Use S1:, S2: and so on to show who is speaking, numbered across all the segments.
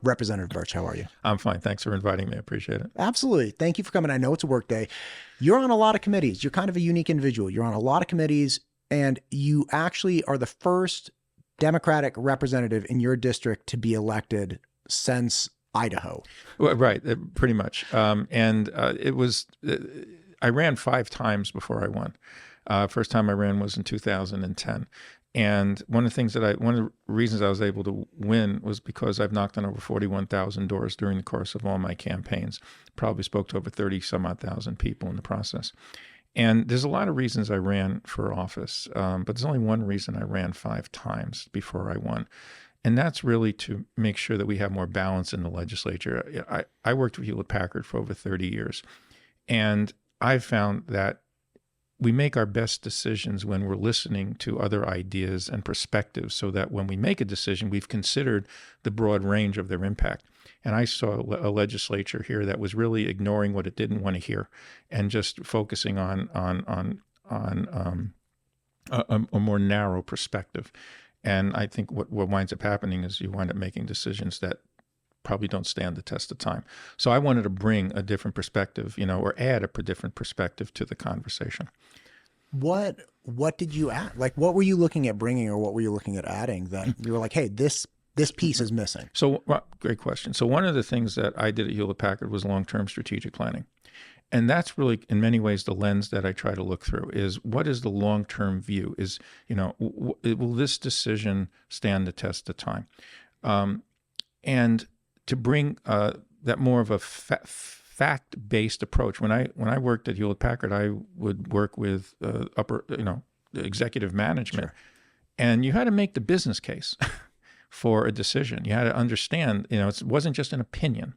S1: Representative Berch, how are you?
S2: I'm fine. Thanks for inviting me. I appreciate it.
S1: Absolutely. Thank you for coming. I know it's a work day. You're on a lot of committees. You're kind of a unique individual. You're on a lot of committees, and you actually are the first Democratic representative in your district to be elected since Idaho.
S2: Well, right, pretty much. It was, I ran 5 times before I won. First time I ran was in 2010. And one of the reasons I was able to win was because I've knocked on over 41,000 doors during the course of all my campaigns. Probably spoke to over 30 some odd thousand people in the process. And there's a lot of reasons I ran for office, but there's only one reason I ran 5 times before I won. And that's really to make sure that we have more balance in the legislature. I worked with Hewlett-Packard for over 30 years, and I've found that we make our best decisions when we're listening to other ideas and perspectives, so that when we make a decision, we've considered the broad range of their impact. And I saw a legislature here that was really ignoring what it didn't want to hear and just focusing on a more narrow perspective. And I think what winds up happening is you wind up making decisions that probably don't stand the test of time. So I wanted to bring a different perspective, or add a different perspective to the conversation.
S1: What did you add? Like, what were you looking at bringing, or what were you looking at adding that you were like, hey, this piece is missing?
S2: So, great question. So one of the things that I did at Hewlett-Packard was long-term strategic planning. And that's really, in many ways, the lens that I try to look through is, what is the long-term view? Is, will this decision stand the test of time? And to bring that more of a fact-based approach. When I worked at Hewlett-Packard, I would work with executive management, sure. And you had to make the business case for a decision. You had to understand, it wasn't just an opinion,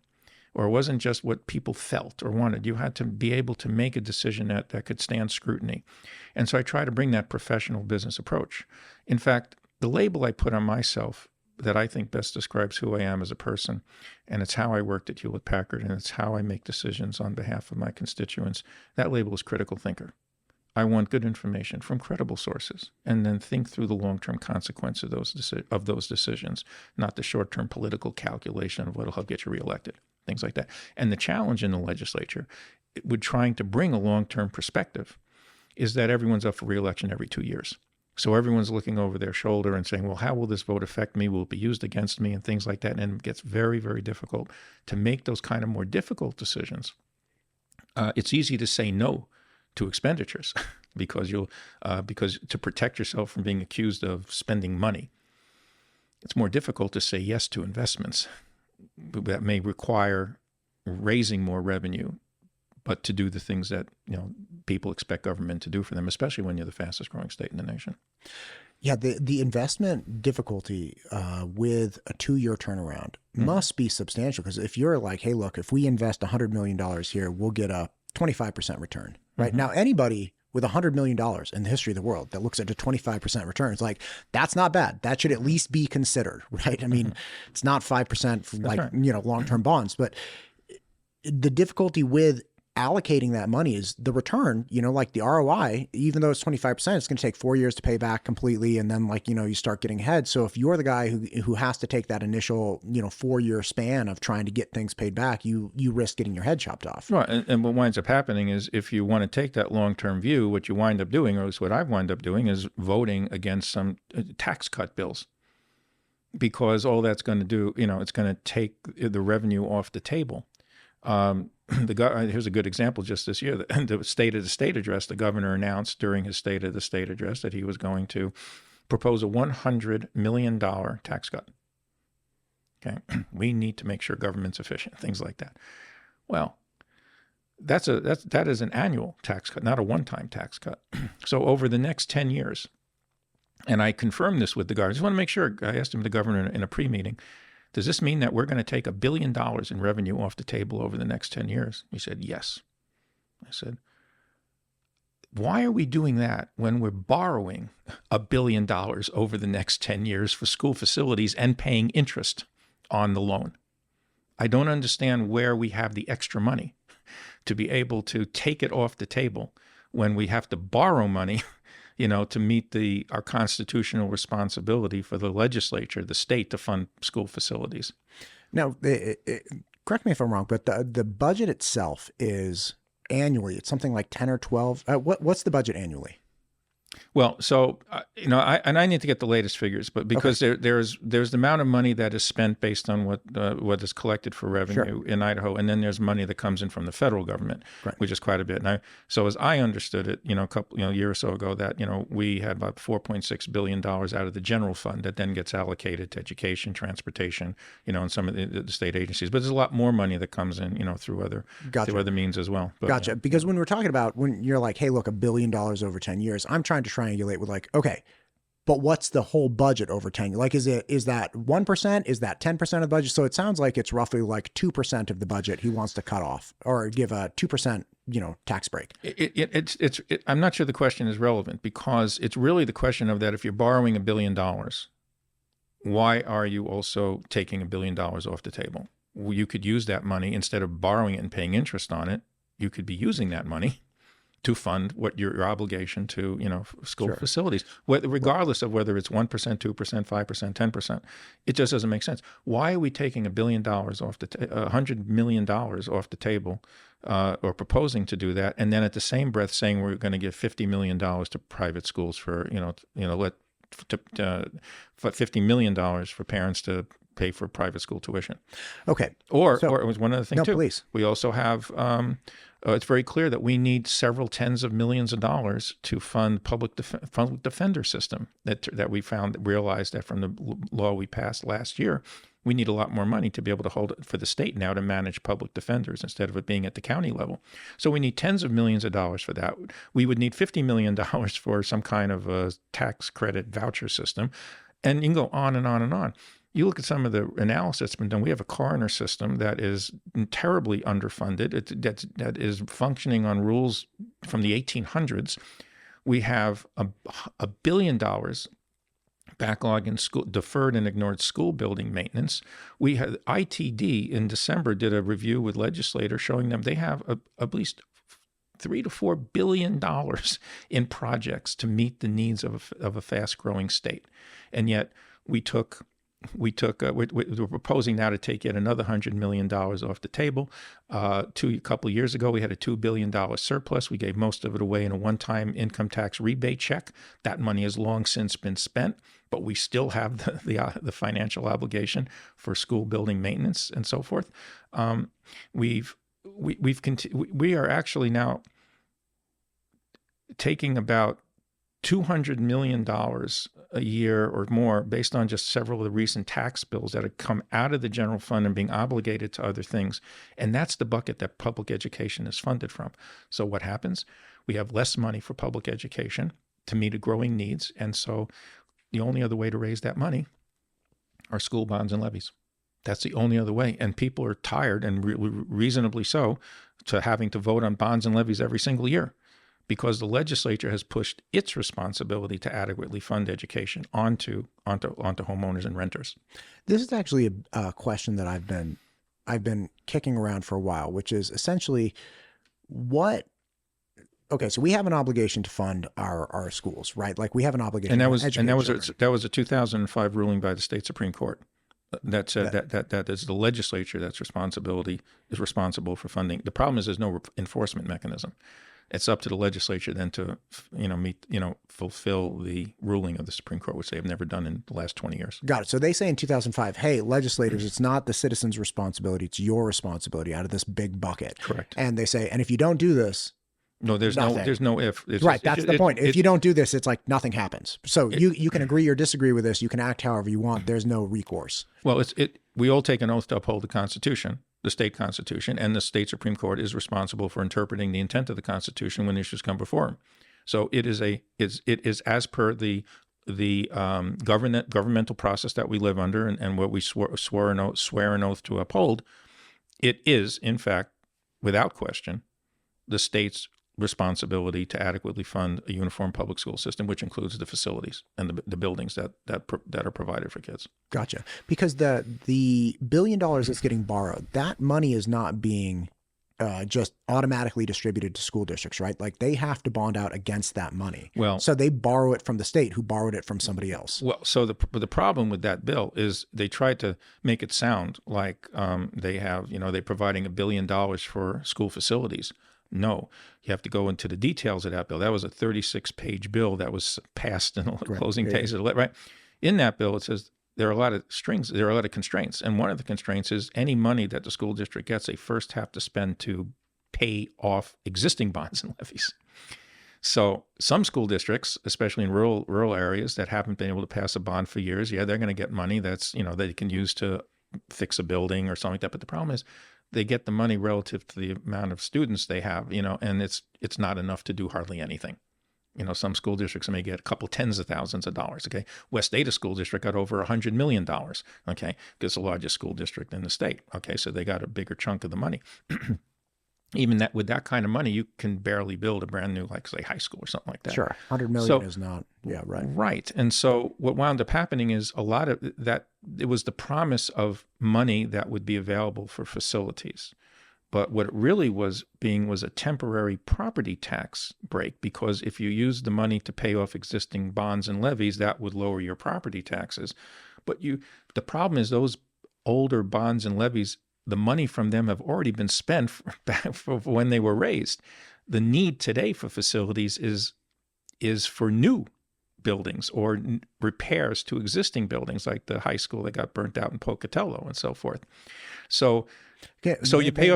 S2: or it wasn't just what people felt or wanted. You had to be able to make a decision that could stand scrutiny. And so I try to bring that professional business approach. In fact, the label I put on myself that I think best describes who I am as a person, and it's how I worked at Hewlett-Packard, and it's how I make decisions on behalf of my constituents. That label is critical thinker. I want good information from credible sources, and then think through the long-term consequence of those decisions, not the short-term political calculation of what'll help get you reelected, things like that. And the challenge in the legislature with trying to bring a long-term perspective is that everyone's up for reelection every 2 years. So everyone's looking over their shoulder and saying, well, how will this vote affect me? Will it be used against me? And things like that. And it gets very, very difficult to make those kind of more difficult decisions. It's easy to say no to expenditures because to protect yourself from being accused of spending money. It's more difficult to say yes to investments that may require raising more revenue, but to do the things that people expect government to do for them, especially when you're the fastest growing state in the nation. Yeah,
S1: the investment difficulty with a 2-year turnaround must be substantial, because if you're like, hey, look, if we invest $100 million here, we'll get a 25% return, right? Now, anybody with $100 million in the history of the world that looks at a 25% return, it's like, that's not bad. That should at least be considered, right? I mean, it's not 5% like, right. Long-term bonds, but the difficulty with allocating that money is the return, like the ROI, even though it's 25%, it's going to take 4 years to pay back completely. And then you start getting ahead. So if you're the guy who has to take that initial, 4-year span of trying to get things paid back, you risk getting your head chopped off.
S2: Right. And what winds up happening is, if you want to take that long-term view, what you wind up doing, or at least what I've wound up doing, is voting against some tax cut bills. Because all that's going to do, it's going to take the revenue off the table. Here's a good example. Just this year, the State of the State address, the governor announced during his State of the State address that he was going to propose a $100 million tax cut. Okay, we need to make sure government's efficient, things like that. Well, that is an annual tax cut, not a one-time tax cut. So over the next 10 years, and I confirmed this with the governor. I just want to make sure. I asked him, the governor, in a pre-meeting, does this mean that we're going to take $1 billion in revenue off the table over the next 10 years? He said, yes. I said, why are we doing that when we're borrowing $1 billion over the next 10 years for school facilities and paying interest on the loan? I don't understand where we have the extra money to be able to take it off the table when we have to borrow money to meet our constitutional responsibility for the legislature, the state, to fund school facilities.
S1: Now, correct me if I'm wrong, but the budget itself is annually. It's something like 10 or 12. What's the budget annually?
S2: Well, so I need to get the latest figures, but because there's the amount of money that is spent based on what is collected for revenue in Idaho, and then there's money that comes in from the federal government, which is quite a bit. And so as I understood it, a year or so ago, that we had about $4.6 billion out of the general fund that then gets allocated to education, transportation, and some of the state agencies. But there's a lot more money that comes in, through other means as well. But,
S1: gotcha. Because when we're talking about, when you're like, hey, look, $1 billion over 10 years, I'm trying to triangulate with like, okay, but what's the whole budget over 10 years? Like, is that 1%? Is that 10% of the budget? So it sounds like it's roughly like 2% of the budget he wants to cut off or give a 2%, tax break.
S2: I'm not sure the question is relevant, because it's really the question of that if you're borrowing $1 billion, why are you also taking $1 billion off the table? Well, you could use that money instead of borrowing it and paying interest on it. You could be using that money to fund what your obligation to, school facilities, regardless of whether it's 1%, 2%, 5%, 10%. It just doesn't make sense. Why are we taking $1 billion off $100 million off the table, or proposing to do that, and then at the same breath saying we're going to give $50 million to private schools for, $50 million for parents to pay for private school tuition?
S1: Okay.
S2: Or it was one other thing too.
S1: Please.
S2: We also have. It's very clear that we need several tens of millions of dollars to fund public defender system that we realized that from the law we passed last year. We need a lot more money to be able to hold it for the state now to manage public defenders instead of it being at the county level. So we need tens of millions of dollars for that. We would need $50 million for some kind of a tax credit voucher system. And you can go on and on and on. You look at some of the analysis that's been done. We have a coroner system that is terribly underfunded. That is functioning on rules from the 1800s. We have $1 billion backlog in school, deferred and ignored school building maintenance. We had ITD in December did a review with legislators showing them they have at least $3 to $4 billion in projects to meet the needs of a fast-growing state, and yet we're proposing now to take yet another $100 million off the table. A couple of years ago, we had a $2 billion surplus. We gave most of it away in a one-time income tax rebate check. That money has long since been spent, but we still have the financial obligation for school building maintenance and so forth. We are actually now taking about $200 million a year or more based on just several of the recent tax bills that have come out of the general fund and being obligated to other things. And that's the bucket that public education is funded from. So what happens? We have less money for public education to meet growing needs. And so the only other way to raise that money are school bonds and levies. That's the only other way. And people are tired, and reasonably so, to having to vote on bonds and levies every single year, because the legislature has pushed its responsibility to adequately fund education onto homeowners and renters.
S1: This is actually a question that I've been kicking around for a while, which is essentially so we have an obligation to fund our schools, right? Like we have an obligation.
S2: And that was a 2005 ruling by the state Supreme Court that said that is the legislature is responsible for funding. The problem is there's no enforcement mechanism. It's up to the legislature then to, fulfill the ruling of the Supreme Court, which they have never done in the last 20 years.
S1: Got it. So they say in 2005, hey, legislators, it's not the citizens' responsibility, it's your responsibility out of this big bucket.
S2: Correct.
S1: And they say, and if you don't do this,
S2: no if.
S1: Right. That's the point. If you don't do this, it's like nothing happens. So you can agree or disagree with this. You can act however you want. There's no recourse.
S2: Well, we all take an oath to uphold the Constitution, the state Constitution, and the state Supreme Court is responsible for interpreting the intent of the Constitution when issues come before them. So it is as per the governmental process that we live under and what we swear an oath to uphold. It is, in fact, without question, the state's responsibility to adequately fund a uniform public school system, which includes the facilities and the buildings that are provided for kids.
S1: Gotcha. Because the $1 billion that's getting borrowed, that money is not being just automatically distributed to school districts, right? Like they have to bond out against that money.
S2: Well,
S1: so they borrow it from the state, who borrowed it from somebody else.
S2: Well, so the problem with that bill is they tried to make it sound like they have, they're providing $1 billion for school facilities. No, you have to go into the details of that bill. That was a 36-page bill that was passed in the closing pages, right? In that bill, it says there are a lot of constraints. And one of the constraints is any money that the school district gets, they first have to spend to pay off existing bonds and levies. So some school districts, especially in rural areas that haven't been able to pass a bond for years, they're going to get money that's, they can use to fix a building or something like that. But the problem is they get the money relative to the amount of students they have, and it's not enough to do hardly anything. Some school districts may get a couple tens of thousands of dollars. Okay. West Ada School District got over $100 million. Okay. Because it's the largest school district in the state. Okay. So they got a bigger chunk of the money. Even that, with that kind of money, you can barely build a brand new, like say, high school or something like that.
S1: Sure. 100 million is not. Yeah. Right.
S2: Right. And so what wound up happening is a lot of that, it was the promise of money that would be available for facilities. But what it really was a temporary property tax break, because if you use the money to pay off existing bonds and levies, that would lower your property taxes. But the problem is those older bonds and levies, the money from them have already been spent for when they were raised. The need today for facilities is for new buildings or repairs to existing buildings, like the high school that got burnt out in Pocatello and so forth. So you pay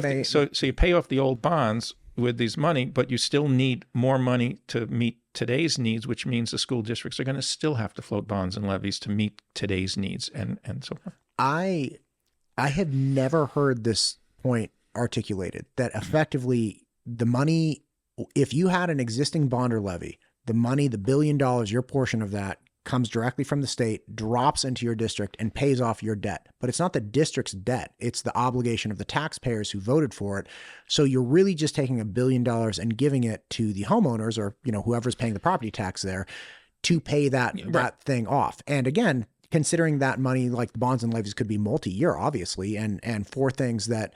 S2: off the old bonds with these money, but you still need more money to meet today's needs, which means the school districts are going to still have to float bonds and levies to meet today's needs and so forth.
S1: I have never heard this point articulated, that effectively the money, if you had an existing bond or levy, the money, the $1 billion, your portion of that comes directly from the state, drops into your district and pays off your debt. But it's not the district's debt. It's the obligation of the taxpayers who voted for it. So you're really just taking $1 billion and giving it to the homeowners or, whoever's paying the property tax there to pay that thing off. And again, considering that money, like the bonds and levies, could be multi-year, obviously, and for things that,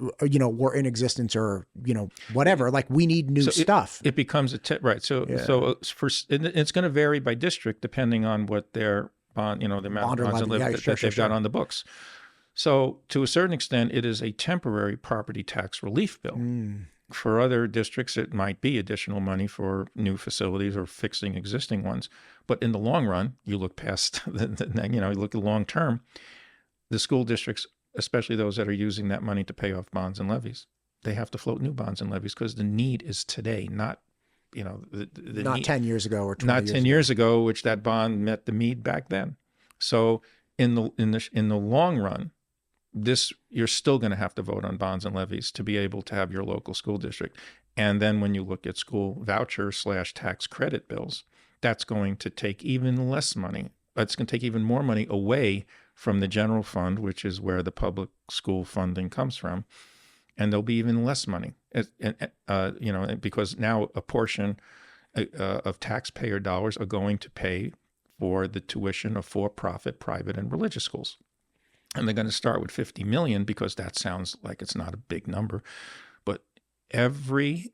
S1: were in existence or, whatever, like we need new stuff.
S2: It becomes right. So it's going to vary by district depending on what their bond, the amount of bonds and levies that they've got on the books. So to a certain extent, it is a temporary property tax relief bill. For other districts, it might be additional money for new facilities or fixing existing ones. But in the long run, you look past, you look at long term, the school districts, especially those that are using that money to pay off bonds and levies, they have to float new bonds and levies because the need is today, not,
S1: not need, 10 years ago or 20
S2: not 10 years ago, which that bond met the need back then. So in the long run, you're still going to have to vote on bonds and levies to be able to have your local school district. And then when you look at school voucher / tax credit bills, that's going to take even less money. It's going to take even more money away from the general fund, which is where the public school funding comes from. And there'll be even less money, because now a portion of taxpayer dollars are going to pay for the tuition of for-profit, private, and religious schools. And they're going to start with $50 million because that sounds like it's not a big number. But every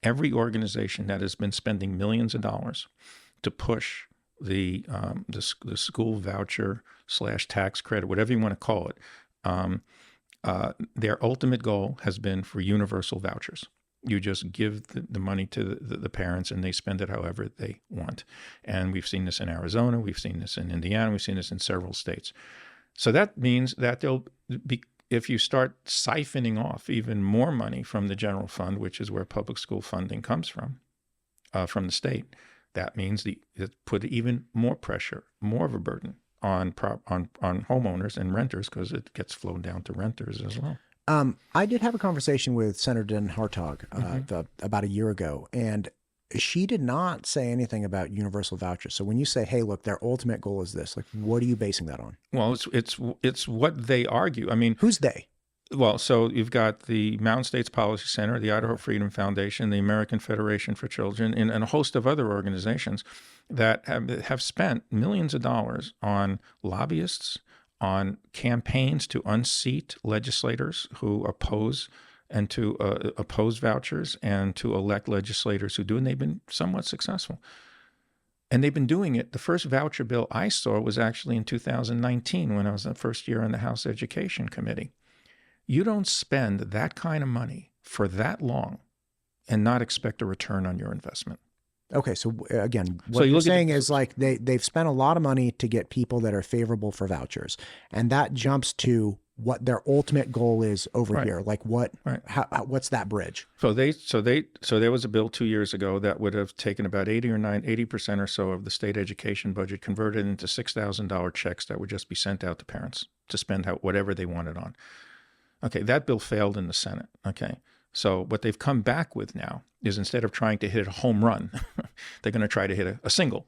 S2: organization that has been spending millions of dollars to push the school voucher / tax credit, whatever you want to call it, their ultimate goal has been for universal vouchers. You just give the money to the parents and they spend it however they want. And we've seen this in Arizona, we've seen this in Indiana, we've seen this in several states. So that means that if you start siphoning off even more money from the general fund, which is where public school funding comes from the state, that means it put even more pressure, more of a burden on homeowners and renters because it gets flowed down to renters as well.
S1: I did have a conversation with Senator Den Hartog about a year ago, and she did not say anything about universal vouchers. So when you say, hey, look, their ultimate goal is this, like, what are you basing that on?
S2: Well, it's what they argue. I mean,
S1: who's they?
S2: Well, so you've got the Mountain States Policy Center, the Idaho Freedom Foundation, the American Federation for Children, and a host of other organizations that have spent millions of dollars on lobbyists, on campaigns to unseat legislators who oppose and to oppose vouchers and to elect legislators who do, and they've been somewhat successful. And they've been doing it. The first voucher bill I saw was actually in 2019 when I was the first year on the House Education Committee. You don't spend that kind of money for that long and not expect a return on your investment.
S1: Okay, so again, what you're saying is like they've spent a lot of money to get people that are favorable for vouchers, and that jumps to what their ultimate goal is over here. Like what's that bridge? So
S2: there was a bill 2 years ago that would have taken about 80% or so of the state education budget, converted into $6,000 checks that would just be sent out to parents to spend whatever they wanted on. Okay, that bill failed in the Senate. Okay. So what they've come back with now is, instead of trying to hit a home run, they're going to try to hit a single,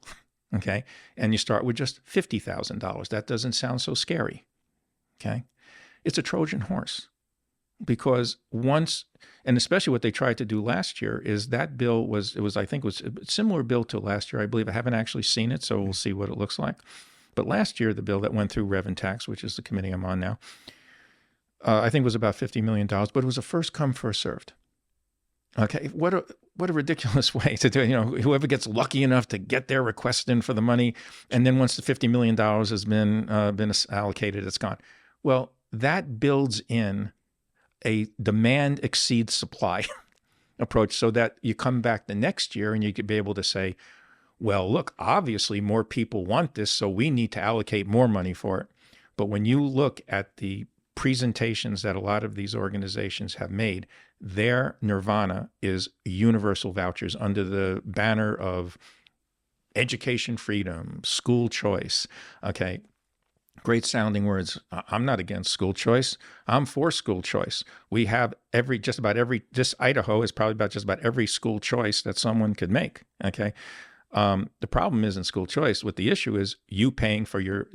S2: okay? And you start with just $50,000. That doesn't sound so scary, okay? It's a Trojan horse, because once, and especially what they tried to do last year, is that bill I think was a similar bill to last year, I believe. I haven't actually seen it, so we'll see what it looks like. But last year, the bill that went through Rev and Tax, which is the committee I'm on now, I think it was about $50 million, but it was a first come, first served. Okay, what a ridiculous way to do it. Whoever gets lucky enough to get their request in for the money, and then once the $50 million has been allocated, it's gone. Well, that builds in a demand exceeds supply approach, so that you come back the next year and you could be able to say, well, look, obviously more people want this, so we need to allocate more money for it. But when you look at the presentations that a lot of these organizations have made, their nirvana is universal vouchers under the banner of education freedom, school choice. Okay, great sounding words. I'm not against school choice. I'm for school choice. We have this Idaho is probably about just about every school choice that someone could make. Okay. The problem isn't school choice. What the issue is, you paying for your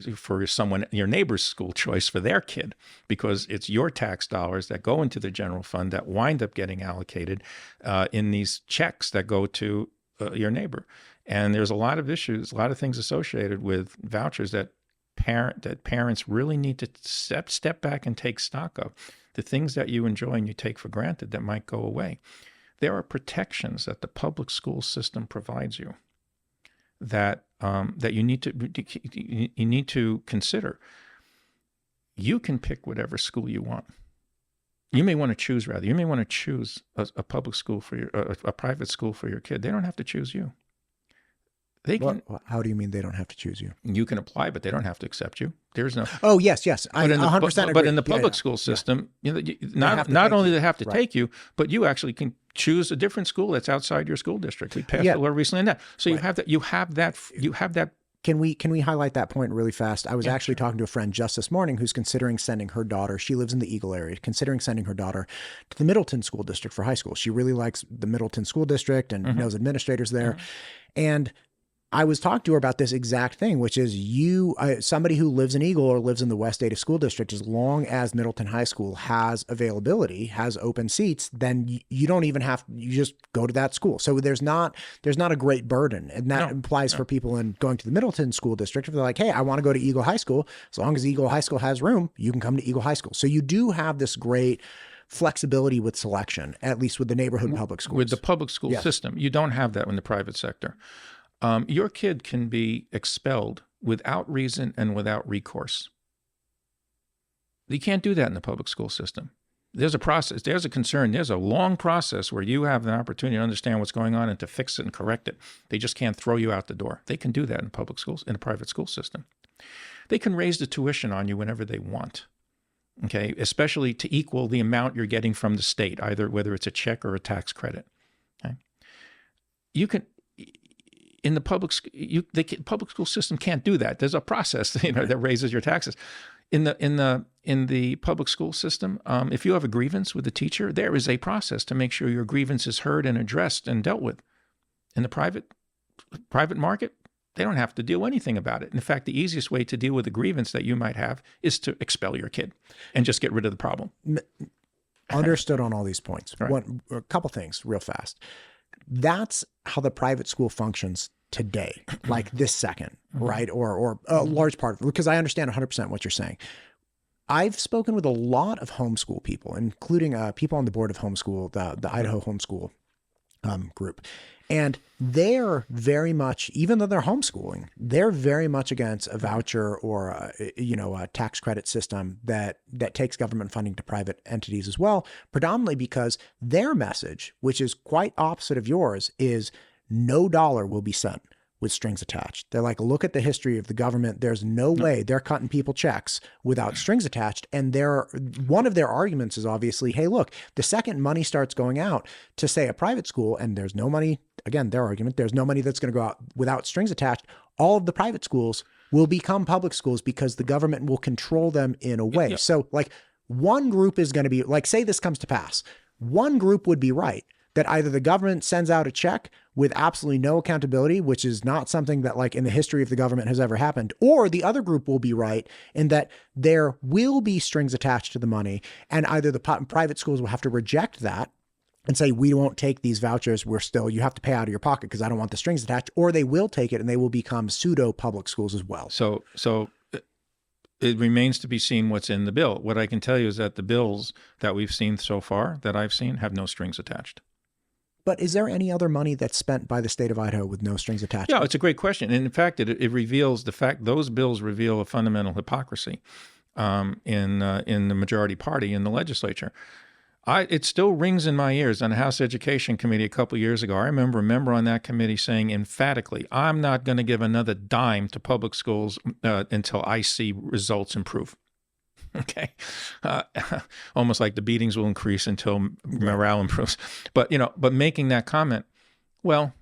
S2: neighbor's school choice for their kid, because it's your tax dollars that go into the general fund that wind up getting allocated in these checks that go to your neighbor. And there's a lot of issues, a lot of things associated with vouchers that parents really need to step back and take stock of. The things that you enjoy and you take for granted that might go away. There are protections that the public school system provides you that you need to consider. You can pick whatever school you want. You may want to choose a public school for a private school for your kid. They don't have to choose you. They can.
S1: How do you mean they don't have to choose you?
S2: You can apply, but they don't have to accept you. There's no.
S1: Oh, yes. I 100% agree.
S2: But in the public school system, not only do they have to take you, but you actually can choose a different school that's outside your school district. We passed a law recently on that. So you have that. Can
S1: we highlight that point really fast? I was actually talking to a friend just this morning who's considering sending her daughter. She lives in the Eagle area, considering sending her daughter to the Middleton School District for high school. She really likes the Middleton School District and knows administrators there. And I was talking to her about this exact thing, which is somebody who lives in Eagle or lives in the West Ada School District, as long as Middleton High School has availability, has open seats, then you don't even you just go to that school. So there's not a great burden. And that applies for people in going to the Middleton School District. If they're like, hey, I want to go to Eagle High School, as long as Eagle High School has room, you can come to Eagle High School. So you do have this great flexibility with selection, at least with the neighborhood public schools.
S2: With the public school system. You don't have that in the private sector. Your kid can be expelled without reason and without recourse. You can't do that in the public school system. There's a process. There's a concern. There's a long process where you have an opportunity to understand what's going on and to fix it and correct it. They just can't throw you out the door. They can do that in public schools, in a private school system. They can raise the tuition on you whenever they want. Okay, especially to equal the amount you're getting from the state, whether it's a check or a tax credit. Okay, you can. In the public school system can't do that. There's a process, that raises your taxes. In the public school system, if you have a grievance with the teacher, there is a process to make sure your grievance is heard and addressed and dealt with. In the private market, they don't have to do anything about it. In fact, the easiest way to deal with a grievance that you might have is to expel your kid and just get rid of the problem.
S1: Understood on all these points. Right. A couple things real fast. That's how the private school functions today, like this second, right? Or a large part of it, because I understand 100% what you're saying. I've spoken with a lot of homeschool people, including people on the board of homeschool, the Idaho homeschool group. And they're very much, even though they're homeschooling, they're very much against a voucher or a tax credit system that takes government funding to private entities as well, predominantly because their message, which is quite opposite of yours, is no dollar will be sent with strings attached. They're like, look at the history of the government. There's no way they're cutting people checks without strings attached. And one of their arguments is obviously, hey, look, the second money starts going out to, say, a private school, and there's no money, again, their argument, there's no money that's going to go out without strings attached, all of the private schools will become public schools because the government will control them in a way. Yeah. So like one group is going to be like, say this comes to pass, one group would be right, that either the government sends out a check with absolutely no accountability, which is not something that like in the history of the government has ever happened, or the other group will be right in that there will be strings attached to the money, and either the private schools will have to reject that and say, we won't take these vouchers, you have to pay out of your pocket because I don't want the strings attached, or they will take it and they will become pseudo public schools as well.
S2: So it remains to be seen what's in the bill. What I can tell you is that the bills that we've seen so far, that I've seen, have no strings attached.
S1: But is there any other money that's spent by the state of Idaho with no strings attached?
S2: Yeah, it's a great question. And in fact, it reveals those bills reveal a fundamental hypocrisy in the majority party in the legislature. It still rings in my ears on the House Education Committee a couple of years ago. I remember a member on that committee saying emphatically, I'm not going to give another dime to public schools until I see results improve. Okay. Almost like the beatings will increase until morale improves. But making that comment, well,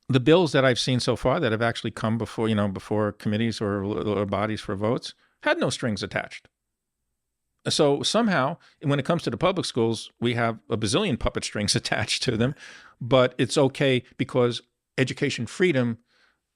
S2: the bills that I've seen so far that have actually come before committees or bodies for votes had no strings attached. So somehow, when it comes to the public schools, we have a bazillion puppet strings attached to them, but it's okay because education freedom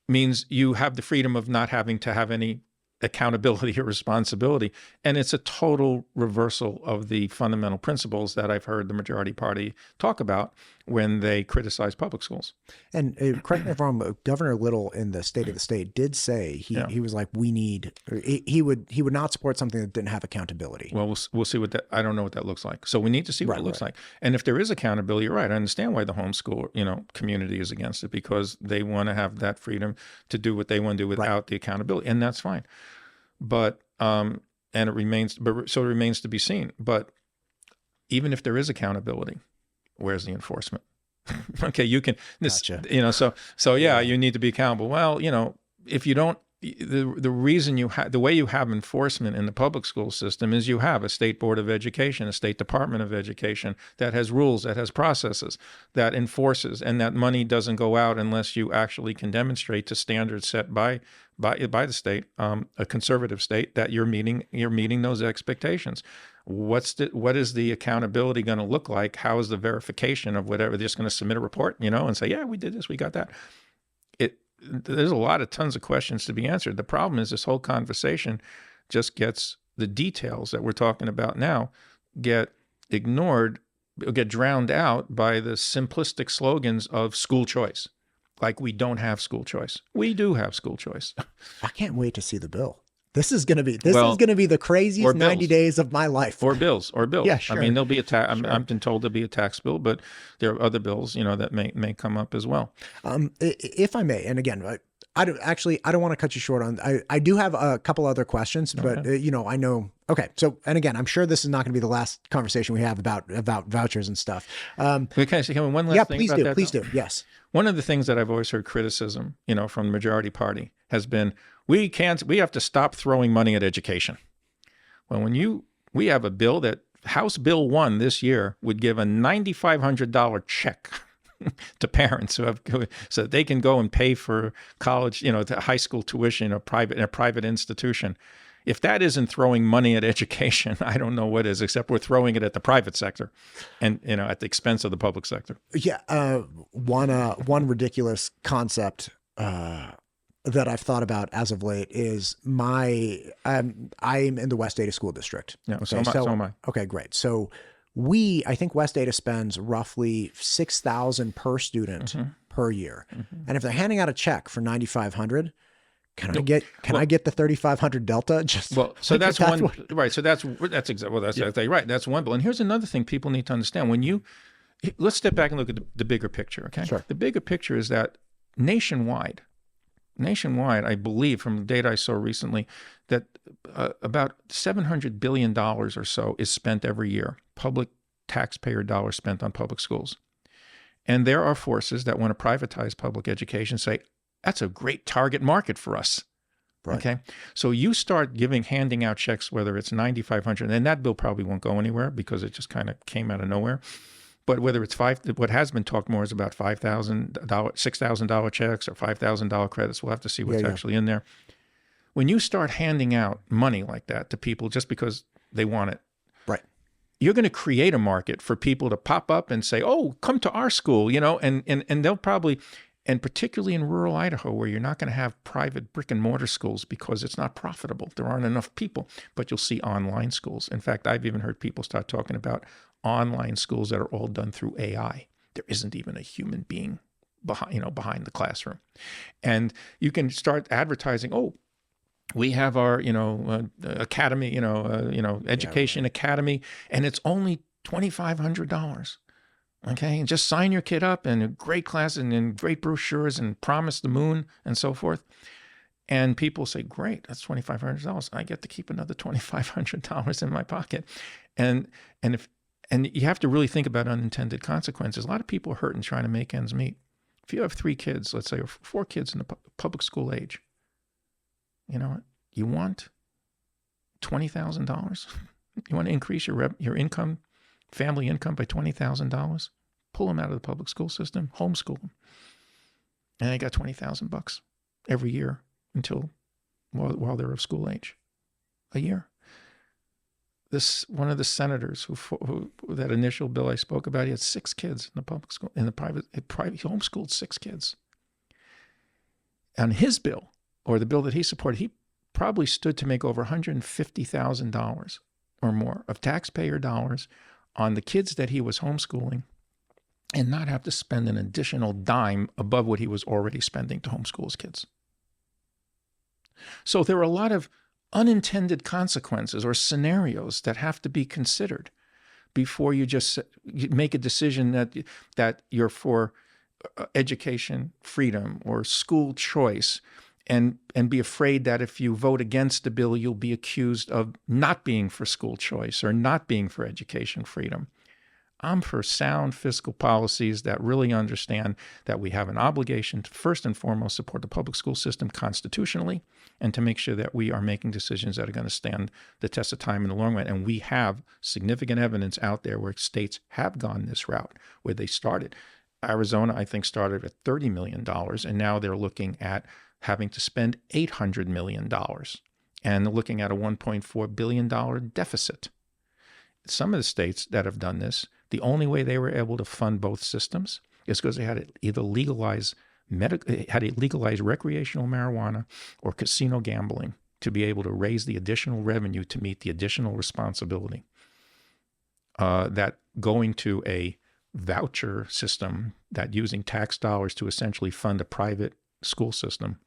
S2: means you have the freedom of not having to have any accountability or responsibility. And it's a total reversal of the fundamental principles that I've heard the majority party talk about when they criticize public schools.
S1: And correct me if I'm wrong, Governor Little in the State of the State did say he was like, he would not support something that didn't have accountability.
S2: Well, we'll see I don't know what that looks like. So we need to see what it looks like. And if there is accountability, you're right. I understand why the homeschool, community is against it, because they want to have that freedom to do what they want to do without the accountability. And that's fine. But, and it remains to be seen. But even if there is accountability, where's the enforcement? Okay, you can,
S1: Gotcha.
S2: You need to be accountable. Well, if you don't, the reason the way you have enforcement in the public school system is you have a state board of education, a state department of education that has rules, that has processes, that enforces, and that money doesn't go out unless you actually can demonstrate to standards set by the state, a conservative state, that you're meeting those expectations. What is the accountability going to look like? How is the verification of whatever? They're just going to submit a report, and say, yeah, we did this, we got that. There's tons of questions to be answered. The problem is this whole conversation just gets the details that we're talking about now get ignored, get drowned out by the simplistic slogans of school choice. Like we don't have school choice. We do have school choice.
S1: I can't wait to see the bill. This is going to be the craziest 90 days of my life.
S2: Or bills.
S1: Yeah, sure.
S2: I mean, there'll be a tax. Sure. I've been told there'll be a tax bill, but there are other bills, that may come up as well.
S1: If I may, and again, I don't want to cut you short on. I do have a couple other questions, but I know. Okay, so and again, I'm sure this is not going to be the last conversation we have about vouchers and stuff.
S2: Okay, so one last thing.
S1: Yeah, please do. Yes.
S2: One of the things that I've always heard criticism, from the majority party has been we have to stop throwing money at education. Well, we have a bill that House Bill 1 this year would give a $9,500 check to parents so that they can go and pay for college, high school tuition in a private institution. If that isn't throwing money at education, I don't know what is, except we're throwing it at the private sector and, at the expense of the public sector.
S1: Yeah. One ridiculous concept that I've thought about as of late is I'm in the West Ada School District.
S2: Yeah, okay, so am I.
S1: Okay, great. So I think West Ada spends roughly $6,000 per student per year. Mm-hmm. And if they're handing out a check for $9,500, Can I get the 3,500 delta? Just
S2: well, so
S1: like,
S2: that's one,
S1: what,
S2: right? So that's exactly exactly right. That's one bill. And here's another thing people need to understand: let's step back and look at the bigger picture. Okay,
S1: Sure.
S2: The bigger picture is that nationwide, I believe from the data I saw recently, that about $700 billion or so is spent every year, public taxpayer dollars spent on public schools. And there are forces that want to privatize public education, say, that's a great target market for us.
S1: Right.
S2: Okay. So you start handing out checks, whether it's 9,500, and that bill probably won't go anywhere because it just kind of came out of nowhere. But whether it's what has been talked more is about $5,000, $6,000 checks or $5,000 credits. We'll have to see what's actually in there. When you start handing out money like that to people just because they want it,
S1: right,
S2: you're going to create a market for people to pop up and say, "Oh, come to our school," and they'll probably, and particularly in rural Idaho where you're not going to have private brick and mortar schools because it's not profitable. There aren't enough people, but you'll see online schools. In fact, I've even heard people start talking about online schools that are all done through AI. There isn't even a human being behind the classroom. And you can start advertising, "Oh, we have our, academy, education academy, and it's only $2,500. Okay, and just sign your kid up, and a great class and great brochures and promise the moon and so forth." And people say, "Great, that's $2,500. I get to keep another $2,500 in my pocket." And you have to really think about unintended consequences. A lot of people are hurting trying to make ends meet. If you have 3 kids, let's say, or 4 kids in the public school age, you know what? You want $20,000? You want to increase your income, family income by $20,000? Pull them out of the public school system, homeschool them, and they got $20,000 every year while they're of school age, a year. One of the senators who that initial bill I spoke about, he had 6 kids in the public school, he homeschooled 6 kids. On his bill, or the bill that he supported, he probably stood to make over $150,000 or more of taxpayer dollars on the kids that he was homeschooling and not have to spend an additional dime above what he was already spending to homeschool his kids. So there are a lot of unintended consequences or scenarios that have to be considered before you just make a decision that you're for education freedom or school choice, and be afraid that if you vote against the bill, you'll be accused of not being for school choice or not being for education freedom. I'm for sound fiscal policies that really understand that we have an obligation to first and foremost support the public school system constitutionally, and to make sure that we are making decisions that are going to stand the test of time in the long run. And we have significant evidence out there where states have gone this route, where they started. Arizona, I think, started at $30 million, and now they're looking at having to spend $800 million and looking at a $1.4 billion deficit. Some of the states that have done this, the only way they were able to fund both systems is because they had to either legalize recreational marijuana or casino gambling to be able to raise the additional revenue to meet the additional responsibility. That going to a voucher system, that using tax dollars to essentially fund a private school system,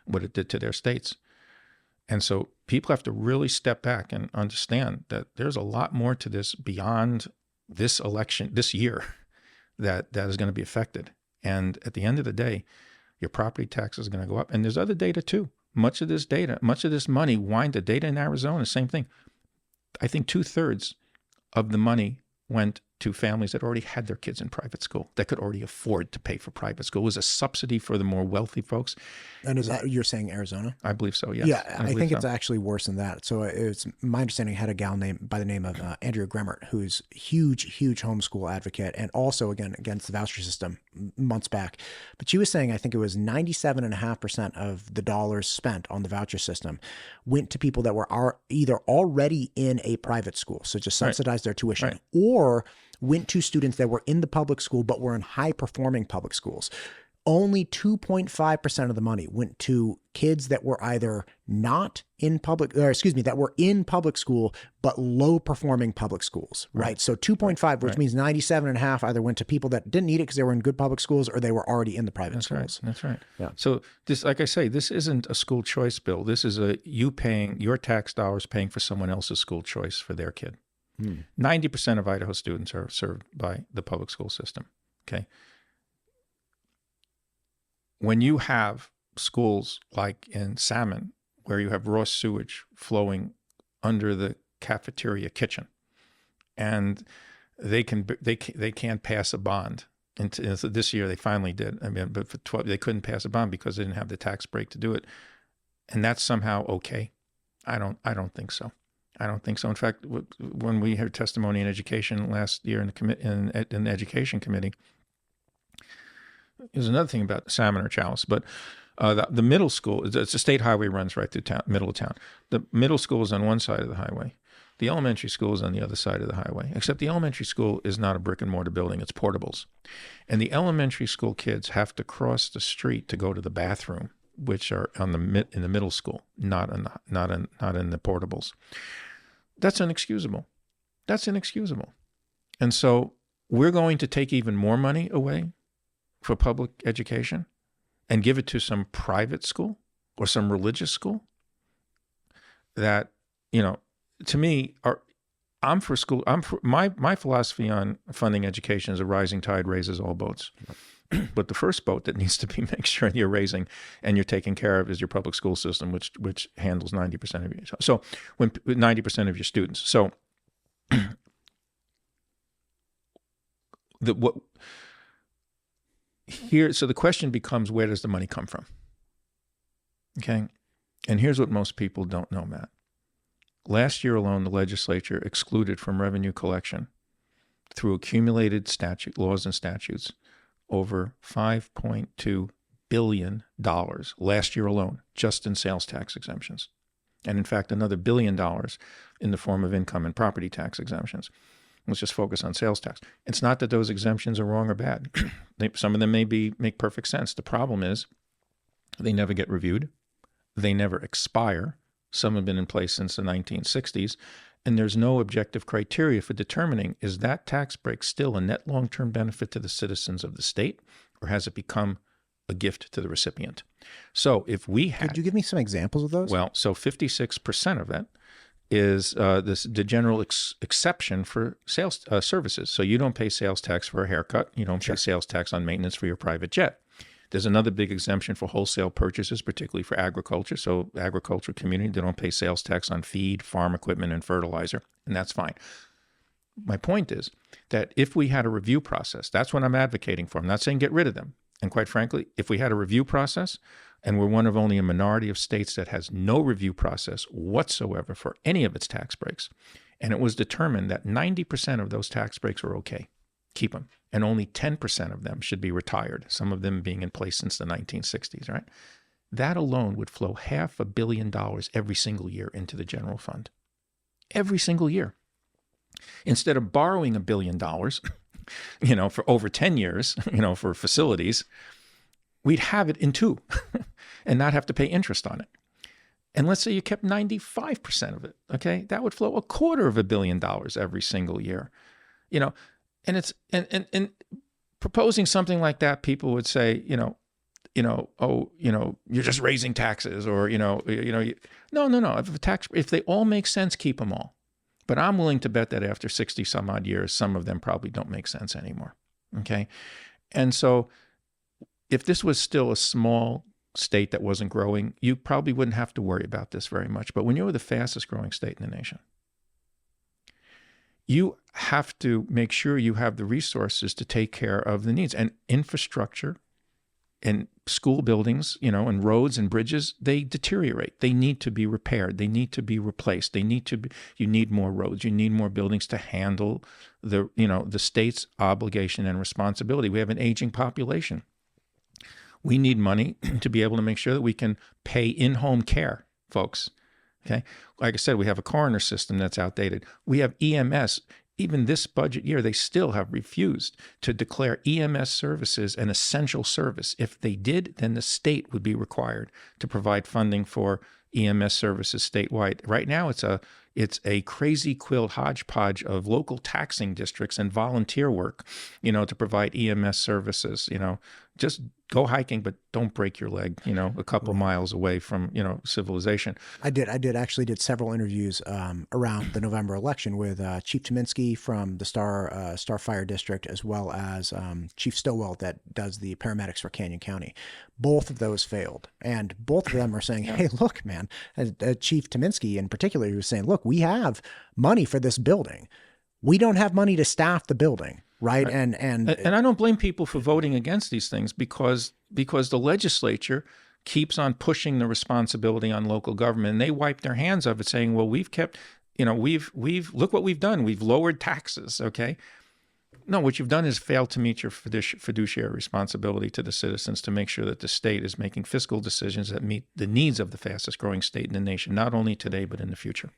S2: what it did to their states. And so people have to really step back and understand that there's a lot more to this beyond this election, this year, that is going to be affected. And at the end of the day, your property tax is going to go up. And there's other data too. Much of this money, the data in Arizona, same thing. I think 2/3 of the money went to families that already had their kids in private school, that could already afford to pay for private school. It was a subsidy for the more wealthy folks.
S1: And is that, you're saying Arizona?
S2: I believe so, yes.
S1: Yeah, I think it's actually worse than that. So it's my understanding, had a gal by the name of Andrea Gremmert, who's huge homeschool advocate, and also, again, against the voucher system months back. But she was saying, I think it was 97.5% of the dollars spent on the voucher system went to people that were either already in a private school, so just subsidized their tuition, or went to students that were in the public school but were in high-performing public schools. only 2.5% of the money went to kids that were either not in public, or excuse me, that were in public school, but low performing public schools, right? So 2.5, which means 97.5 either went to people that didn't need it because they were in good public schools or they were already in the private schools.
S2: That's right.
S1: Yeah.
S2: So this, like I say, this isn't a school choice bill. This is you paying your tax dollars paying for someone else's school choice for their kid. 90% of Idaho students are served by the public school system. Okay. When you have schools like in Salmon, where you have raw sewage flowing under the cafeteria kitchen, and they can't pass a bond. And so this year they finally did. I mean, but for 12, they couldn't pass a bond because they didn't have the tax break to do it, and that's somehow okay. I don't think so. I don't think so. In fact, when we heard testimony in education last year in the education committee, there's another thing about Salmon or Chalice, but the middle school, it's a state highway runs right through town, middle of town. The middle school is on one side of the highway. The elementary school is on the other side of the highway, except the elementary school is not a brick and mortar building, it's portables. And the elementary school kids have to cross the street to go to the bathroom, which are in the middle school, not in the portables. That's inexcusable. That's inexcusable. And so we're going to take even more money away for public education and give it to some private school or some religious school that, to me, I'm for school. My philosophy on funding education is a rising tide raises all boats. But the first boat that needs to be make sure you're raising and you're taking care of is your public school system, which handles 90% of you. So when 90% of your students. So the question becomes, where does the money come from? Okay. And here's what most people don't know, Matt. Last year alone, the legislature excluded from revenue collection through accumulated laws and statutes over $5.2 billion last year alone, just in sales tax exemptions. And in fact, another $1 billion in the form of income and property tax exemptions. Let's just focus on sales tax. It's not that those exemptions are wrong or bad. Some of them make perfect sense. The problem is they never get reviewed. They never expire. Some have been in place since the 1960s. And there's no objective criteria for determining, is that tax break still a net long-term benefit to the citizens of the state, or has it become a gift to the recipient? So if we had... Could
S1: you give me some examples of those?
S2: Well, so 56% of that is the general exception for sales services. So you don't pay sales tax for a haircut. You don't pay sales tax on maintenance for your private jet. There's another big exemption for wholesale purchases, particularly for agriculture. So agriculture community, they don't pay sales tax on feed, farm equipment, and fertilizer, and that's fine. My point is that if we had a review process, that's what I'm advocating for. I'm not saying get rid of them. And quite frankly, if we had a review process, and we're one of only a minority of states that has no review process whatsoever for any of its tax breaks, and it was determined that 90% of those tax breaks are okay, keep them. And only 10% of them should be retired, some of them being in place since the 1960s, right? That alone would flow $500 million every single year into the general fund. Every single year. Instead of borrowing $1 billion, for over 10 years, for facilities, we'd have it in 2 and not have to pay interest on it. And let's say you kept 95% of it, okay? That would flow $250 million every single year, And it's and proposing something like that, people would say, you're just raising taxes, or no. If they all make sense, keep them all. But I'm willing to bet that after 60 some odd years, some of them probably don't make sense anymore. Okay, and so if this was still a small state that wasn't growing, you probably wouldn't have to worry about this very much. But when you're the fastest growing state in the nation, you have to make sure you have the resources to take care of the needs. And infrastructure and school buildings, and roads and bridges, they deteriorate. They need to be repaired. They need to be replaced. You need more roads. You need more buildings to handle the state's obligation and responsibility. We have an aging population. We need money to be able to make sure that we can pay in-home care, folks. Okay. Like I said, we have a coroner system that's outdated. We have EMS. even this budget year, they still have refused to declare EMS services an essential service. If they did, then the state would be required to provide funding for EMS services statewide. Right now, it's a crazy quilt hodgepodge of local taxing districts and volunteer work, to provide EMS services. Just go hiking, but don't break your leg, a couple miles away from, civilization.
S1: I did several interviews around the November election with Chief Tominski from the Star Fire District, as well as Chief Stowell that does the paramedics for Canyon County. Both of those failed. And both of them are saying, hey, look, man, Chief Tominski in particular, he was saying, look, we have money for this building. We don't have money to staff the building. Right. And
S2: I don't blame people for voting against these things because the legislature keeps on pushing the responsibility on local government, and they wipe their hands of it, saying, well, we've kept, we've look what we've done. We've lowered taxes. OK. No, what you've done is failed to meet your fiduciary responsibility to the citizens to make sure that the state is making fiscal decisions that meet the needs of the fastest growing state in the nation, not only today, but in the future.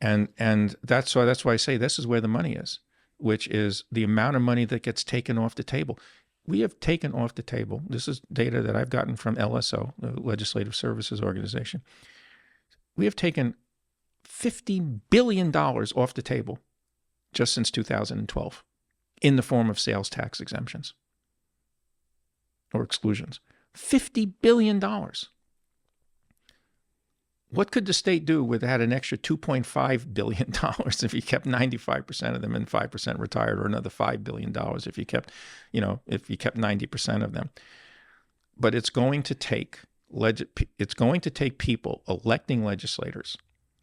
S2: And that's why I say this is where the money is, which is the amount of money that gets taken off the table. We have taken off the table. This is data that I've gotten from LSO, the Legislative Services Organization. We have taken $50 billion off the table just since 2012 in the form of sales tax exemptions or exclusions. $50 billion. What could the state do with had an extra $2.5 billion if you kept 95% of them and 5% retired, or another $5 billion if you kept, if you kept 90% of them? But it's going to take people electing legislators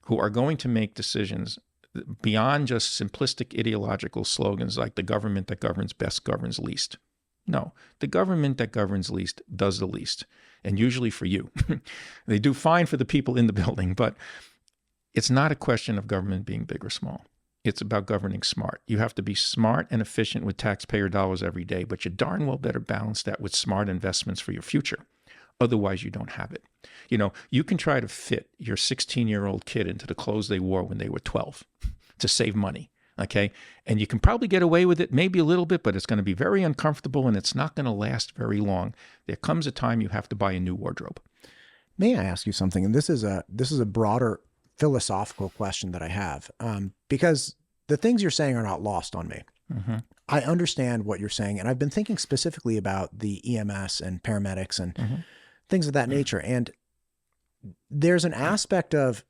S2: who are going to make decisions beyond just simplistic ideological slogans like the government that governs best governs least. No, the government that governs least does the least, and usually for you. They do fine for the people in the building, but it's not a question of government being big or small. It's about governing smart. You have to be smart and efficient with taxpayer dollars every day, but you darn well better balance that with smart investments for your future. Otherwise, you don't have it. You can try to fit your 16-year-old kid into the clothes they wore when they were 12 to save money. Okay. And you can probably get away with it, maybe a little bit, but it's going to be very uncomfortable and it's not going to last very long. There comes a time you have to buy a new wardrobe.
S1: May I ask you something? And this is a broader philosophical question that I have, because the things you're saying are not lost on me. Mm-hmm. I understand what you're saying. And I've been thinking specifically about the EMS and paramedics and things of that nature. And there's an aspect of,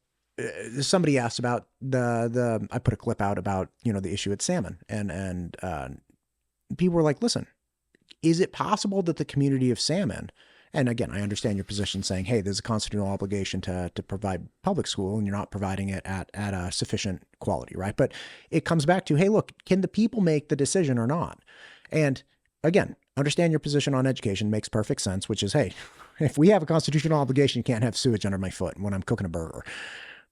S1: somebody asked about I put a clip out about, the issue at Salmon, and people were like, listen, is it possible that the community of Salmon, and again, I understand your position saying, hey, there's a constitutional obligation to provide public school and you're not providing it at a sufficient quality, right? But it comes back to, hey, look, can the people make the decision or not? And again, understand your position on education makes perfect sense, which is, hey, if we have a constitutional obligation, you can't have sewage under my foot when I'm cooking a burger.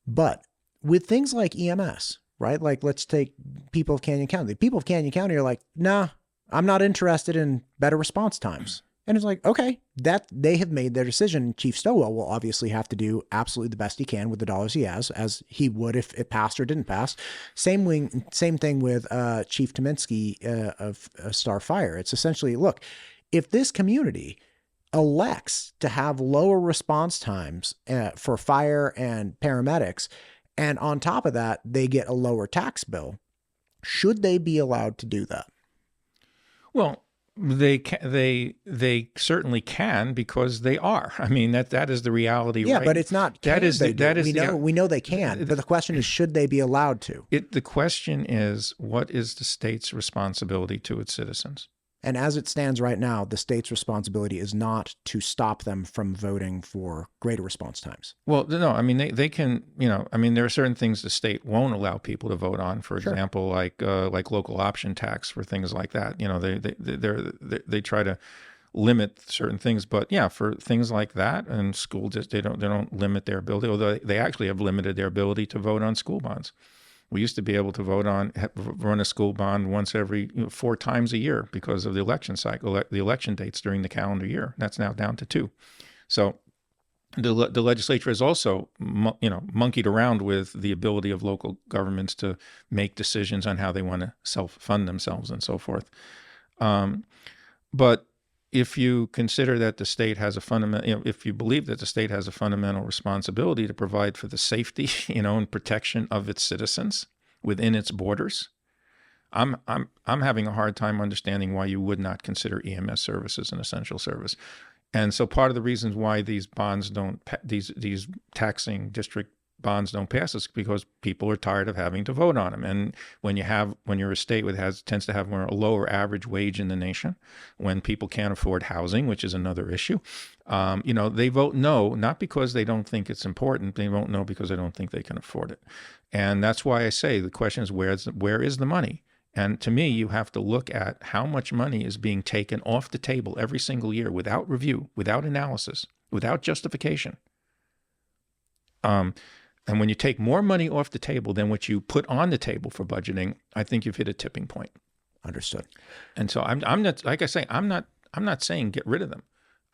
S1: But with things like EMS, right? Like, let's take people of Canyon County. The people of Canyon County are like, nah, I'm not interested in better response times. And it's like, okay, that they have made their decision. Chief Stowell will obviously have to do absolutely the best he can with the dollars he has, as he would if it passed or didn't pass. Same thing with Chief Tominski of Star Fire. It's essentially, look, if this community elects to have lower response times for fire and paramedics, and on top of that, they get a lower tax bill, should they be allowed to do that?
S2: Well, they certainly can, because they are. I mean, that is the reality.
S1: Yeah,
S2: right?
S1: But it's not. We know they can. But the question is, should they be allowed to?
S2: The question is, what is the state's responsibility to its citizens?
S1: And as it stands right now, the state's responsibility is not to stop them from voting for greater response times.
S2: Well, no, I mean, they can, there are certain things the state won't allow people to vote on, for example, like local option tax, for things like that. They try to limit certain things, but yeah, for things like that, and school, they don't limit their ability, although they actually have limited their ability to vote on school bonds. We used to be able to run a school bond once every 4 times a year because of the election cycle, the election dates during the calendar year. That's now down to 2. So the legislature has also, monkeyed around with the ability of local governments to make decisions on how they want to self-fund themselves and so forth. But if you consider that the state has a fundamental, if you believe that the state has a fundamental responsibility to provide for the safety, and protection of its citizens within its borders, I'm having a hard time understanding why you would not consider EMS services an essential service. And so part of the reasons why these bonds don't, these taxing district bonds don't pass is because people are tired of having to vote on them. And when you're a state that tends to have a lower average wage in the nation, when people can't afford housing, which is another issue, they vote no, not because they don't think it's important. They vote no because they don't think they can afford it. And that's why I say the question is, where is the money? And to me, you have to look at how much money is being taken off the table every single year without review, without analysis, without justification. And when you take more money off the table than what you put on the table for budgeting, I think you've hit a tipping point.
S1: Understood.
S2: And so I'm not, like I say, I'm not saying get rid of them.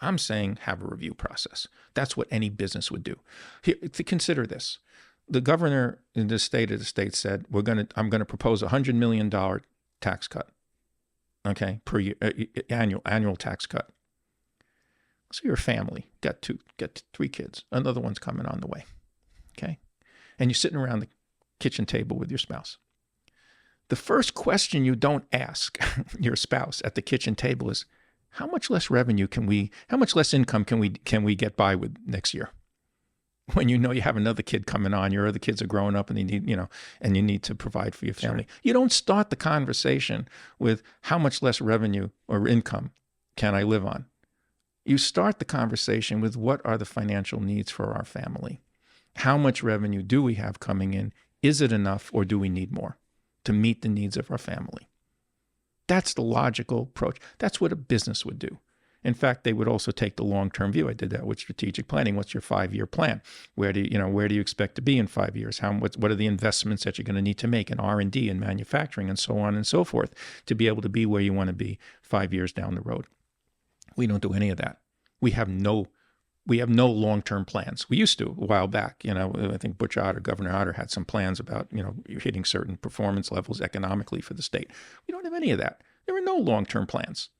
S2: I'm saying have a review process. That's what any business would do. Here, to consider this. The governor in the state said, I'm going to propose $100 million tax cut, okay, per year, annual tax cut. So you're a family, got 3 kids, another one's coming on the way, okay, and you're sitting around the kitchen table with your spouse. The first question you don't ask your spouse at the kitchen table is, how much less income can we get by with next year? When you have another kid coming on, your other kids are growing up and they need, and you need to provide for your family. Sure. You don't start the conversation with how much less revenue or income can I live on? You start the conversation with what are the financial needs for our family? How much revenue do we have coming in? Is it enough or do we need more to meet the needs of our family? That's the logical approach. That's what a business would do. In fact, they would also take the long-term view. I did that with strategic planning. What's your 5-year plan? Where do you expect to be in 5 years? What are the investments that you're going to need to make in R&D and manufacturing and so on and so forth to be able to be where you want to be 5 years down the road? We don't do any of that. We have no long-term plans. We used to a while back. I think Governor Otter had some plans about hitting certain performance levels economically for the state. We don't have any of that. There are no long-term plans.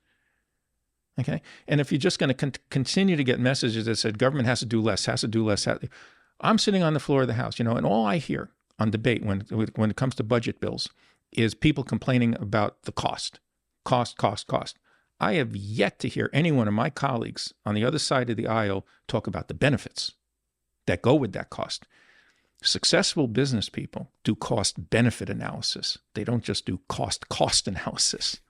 S2: Okay, and if you're just going to continue to get messages that said government has to do less, I'm sitting on the floor of the House, and all I hear on debate when it comes to budget bills is people complaining about the cost. I have yet to hear any one of my colleagues on the other side of the aisle talk about the benefits that go with that cost. Successful business people do cost-benefit analysis. They don't just do cost analysis.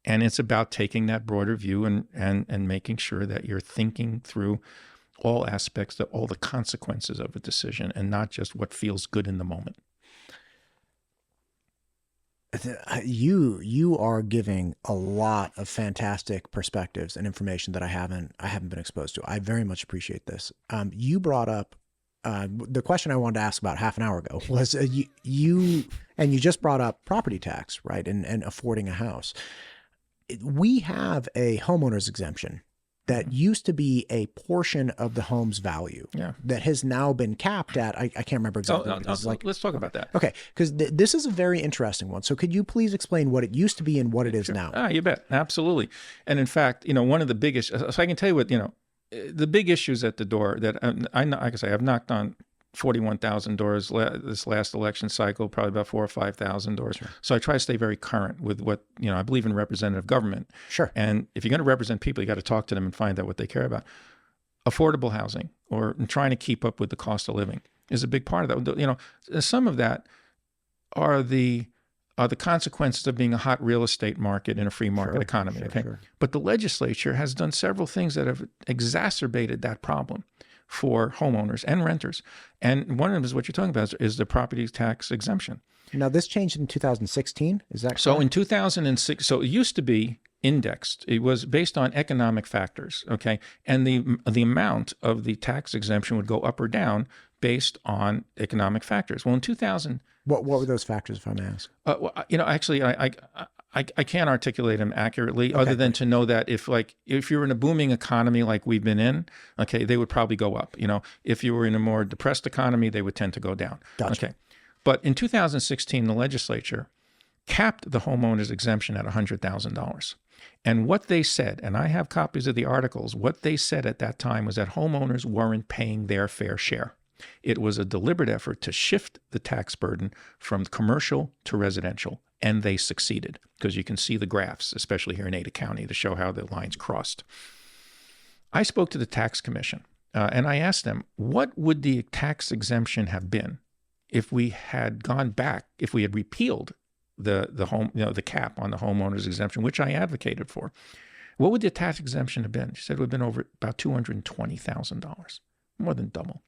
S2: And it's about taking that broader view and making sure that you're thinking through all aspects, all the consequences of a decision, and not just what feels good in the moment.
S1: You are giving a lot of fantastic perspectives and information that I haven't been exposed to. I very much appreciate this. You brought up the question I wanted to ask about half an hour ago was you just brought up property tax, right, and affording a house. We have a homeowner's exemption that used to be a portion of the home's value that has now been capped at, I can't remember exactly.
S2: Let's talk about that.
S1: Okay, because this is a very interesting one. So could you please explain what it used to be and what it is now?
S2: You bet. Absolutely. And in fact, one of the biggest, so I can tell you what, the big issues at the door that like I say, I've knocked on 41,000 doors this last election cycle, probably about 4,000 or 5,000 doors. Sure. So I try to stay very current with what, I believe in representative government.
S1: Sure.
S2: And if you're going to represent people, you got to talk to them and find out what they care about. Affordable housing or trying to keep up with the cost of living is a big part of that. Some of that are the consequences of being a hot real estate market in a free market economy. Sure. But the legislature has done several things that have exacerbated that problem for homeowners and renters. And one of them is what you're talking about is the property tax exemption.
S1: Now, this changed in 2016, is that correct?
S2: So in 2006, so it used to be indexed. It was based on economic factors, okay? And the amount of the tax exemption would go up or down based on economic factors. Well, in 2000...
S1: What were those factors, if I may ask?
S2: Actually, I can't articulate them accurately, other than to know that if you're in a booming economy like we've been in, okay, they would probably go up. If you were in a more depressed economy, they would tend to go down.
S1: Gotcha.
S2: Okay. But in 2016, the legislature capped the homeowner's exemption at $100,000. And what they said, and I have copies of the articles, what they said at that time was that homeowners weren't paying their fair share. It was a deliberate effort to shift the tax burden from commercial to residential. And they succeeded, because you can see the graphs, especially here in Ada County, to show how the lines crossed. I spoke to the tax commission, and I asked them, what would the tax exemption have been if we had gone back, if we had repealed the cap on the homeowner's exemption, which I advocated for? What would the tax exemption have been? She said it would have been over about $220,000, more than double.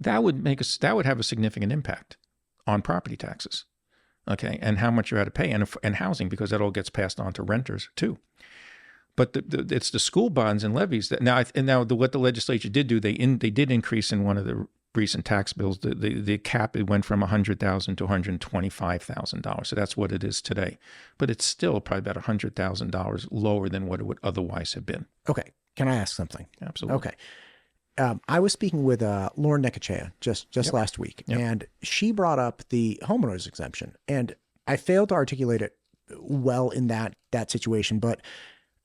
S2: That would have a significant impact on property taxes. Okay, and how much you had to pay, and housing, because that all gets passed on to renters too. But it's the school bonds and levies that what the legislature did do, they did increase in one of the recent tax bills the cap. It went from $100,000 to $125,000. So that's what it is today. But it's still probably about $100,000 lower than what it would otherwise have been.
S1: Okay, can I ask something?
S2: Absolutely.
S1: Okay. I was speaking with Lauren Nekachea just last week, and she brought up the homeowner's exemption, and I failed to articulate it well in that situation. But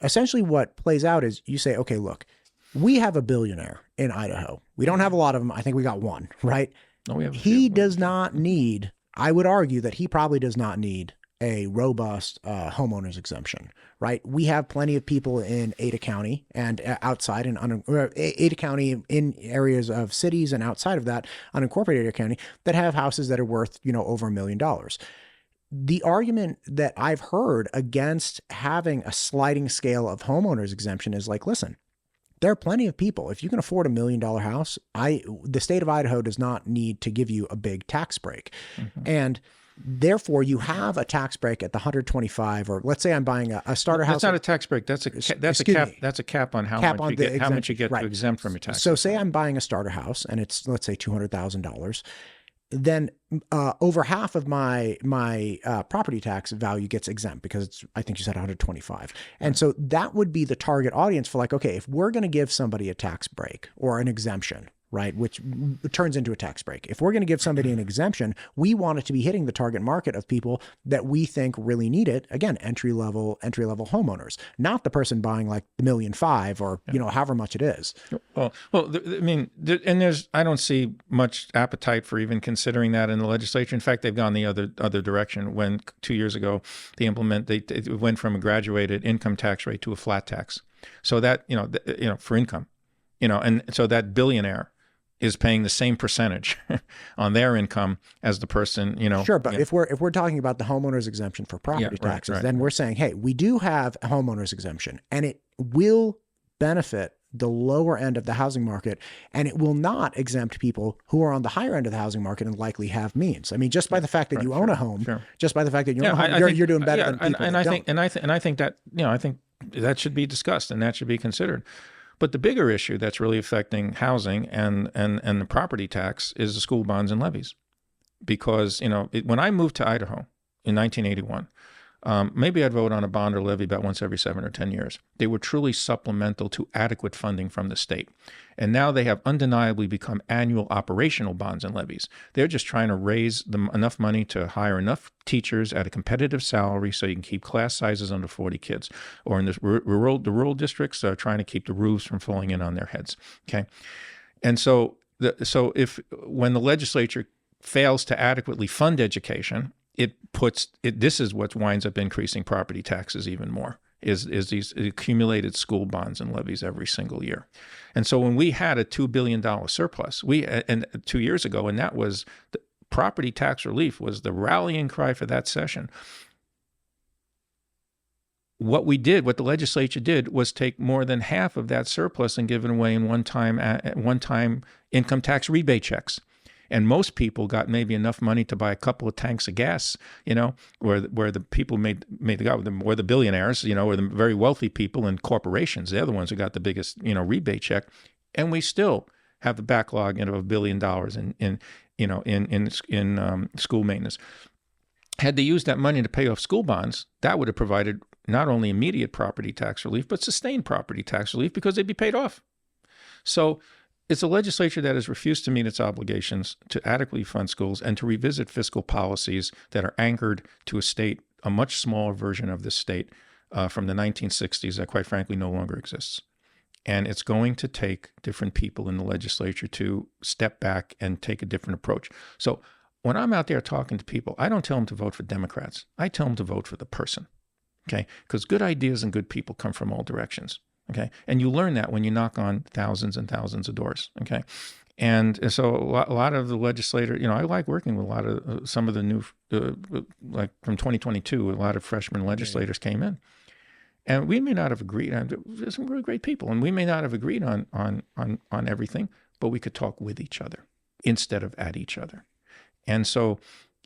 S1: essentially what plays out is you say, okay, look, we have a billionaire in Idaho. We don't have a lot of them. I think we got one, right?
S2: No, we have.
S1: He does not need, I would argue that he probably does not need a robust homeowner's exemption, right? We have plenty of people in Ada County and outside Ada County, in areas of cities and outside of that, unincorporated Ada County, that have houses that are worth, over $1 million. The argument that I've heard against having a sliding scale of homeowner's exemption is like, listen, there are plenty of people. If you can afford $1 million house, the state of Idaho does not need to give you a big tax break. Mm-hmm. And therefore, you have a tax break at the 125, or let's say I'm buying a starter house.
S2: That's not a tax break. That's a cap. That's a cap on how much you get to exempt from your tax.
S1: So say I'm buying a starter house, and it's, let's say, $200,000. Then over half of my property tax value gets exempt, because it's, I think you said 125. And so that would be the target audience for, like, okay, if we're going to give somebody a tax break or an exemption, right, which turns into a tax break. If we're going to give somebody an exemption, we want it to be hitting the target market of people that we think really need it. Again, entry level homeowners, not the person buying like $1.5 million or however much it is.
S2: Well, I mean, I don't see much appetite for even considering that in the legislature. In fact, they've gone the other direction. When 2 years ago they it went from a graduated income tax rate to a flat tax, so that for income, and so that billionaire is paying the same percentage on their income as the person,
S1: Sure, but if we're talking about the homeowner's exemption for property taxes, then we're saying, hey, we do have a homeowner's exemption, and it will benefit the lower end of the housing market, and it will not exempt people who are on the higher end of the housing market and likely have means. I mean, just by the fact that you own a home, just by the fact that you own a home, you're doing better than people that don't.
S2: I think that I think that should be discussed, and that should be considered. But the bigger issue that's really affecting housing and the property tax is the school bonds and levies. Because, when I moved to Idaho in 1981, maybe I'd vote on a bond or levy about once every 7 or 10 years. They were truly supplemental to adequate funding from the state. And now they have undeniably become annual operational bonds and levies. They're just trying to raise enough money to hire enough teachers at a competitive salary so you can keep class sizes under 40 kids. Or in the rural districts, trying to keep the roofs from falling in on their heads. Okay, and so when the legislature fails to adequately fund education, this is what winds up increasing property taxes even more. Is these accumulated school bonds and levies every single year. And so when we had a $2 billion surplus, and 2 years ago, and that was the property tax relief was the rallying cry for that session. What the legislature did was take more than half of that surplus and give it away in one-time income tax rebate checks. And most people got maybe enough money to buy a couple of tanks of gas, where the people were the billionaires, or the very wealthy people and corporations. They're the ones who got the biggest, rebate check. And we still have the backlog of $1 billion in school maintenance. Had they used that money to pay off school bonds, that would have provided not only immediate property tax relief, but sustained property tax relief because they'd be paid off. So it's a legislature that has refused to meet its obligations to adequately fund schools and to revisit fiscal policies that are anchored to a state, a much smaller version of this state from the 1960s that quite frankly no longer exists. And it's going to take different people in the legislature to step back and take a different approach. So when I'm out there talking to people, I don't tell them to vote for Democrats. I tell them to vote for the person, okay? Because good ideas and good people come from all directions, okay? And you learn that when you knock on thousands and thousands of doors, okay? And so a lot of the legislators, I like working with a lot of some of the new, like from 2022, a lot of freshman legislators came in. And we may not have agreed on, there's some really great people, and we may not have agreed on everything, but we could talk with each other instead of at each other. And so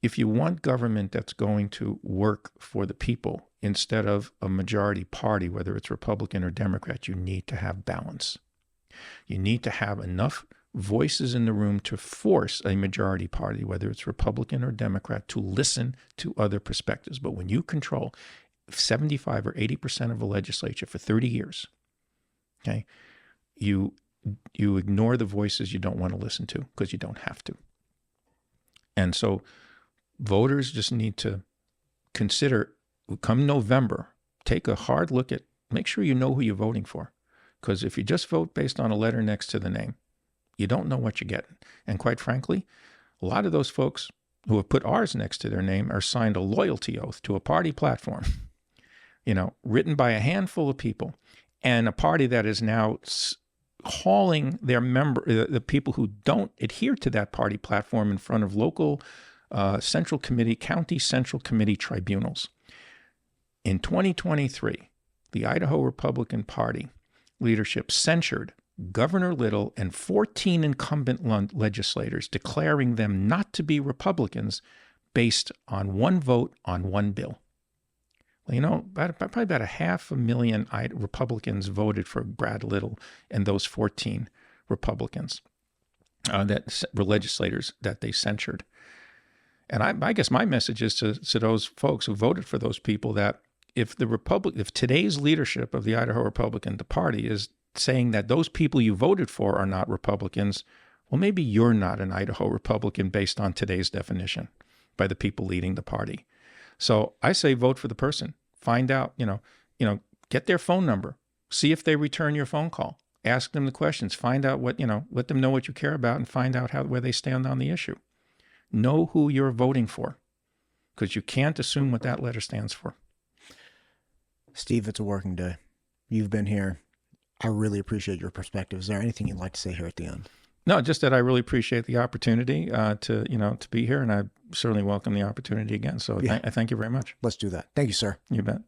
S2: if you want government that's going to work for the people instead of a majority party, whether it's Republican or Democrat, you need to have balance. You need to have enough voices in the room to force a majority party, whether it's Republican or Democrat, to listen to other perspectives. But when you control 75 or 80% of the legislature for 30 years, okay, you ignore the voices you don't want to listen to because you don't have to. And so voters just need to consider, come November, take a hard look at, make sure you know who you're voting for. Because if you just vote based on a letter next to the name, you don't know what you're getting. And quite frankly, a lot of those folks who have put ours next to their name are signed a loyalty oath to a party platform, written by a handful of people, and a party that is now hauling their the people who don't adhere to that party platform in front of local central committee, county central committee tribunals. In 2023, the Idaho Republican Party leadership censured Governor Little and 14 incumbent legislators, declaring them not to be Republicans based on one vote on one bill. Well, probably about 500,000 Republicans voted for Brad Little and those 14 Republicans that were legislators that they censured. And I guess my message is to those folks who voted for those people that if today's leadership of the Idaho Republican Party is saying that those people you voted for are not Republicans, well, maybe you're not an Idaho Republican based on today's definition by the people leading the party. So I say vote for the person. Find out, get their phone number. See if they return your phone call. Ask them the questions. Find out let them know what you care about and find out where they stand on the issue. Know who you're voting for because you can't assume what that letter stands for.
S1: Steve, it's a working day. You've been here. I really appreciate your perspective. Is there anything you'd like to say here at the end?
S2: No, just that I really appreciate the opportunity to be here, and I certainly welcome the opportunity again. So I thank you very much.
S1: Let's do that. Thank you, sir.
S2: You bet.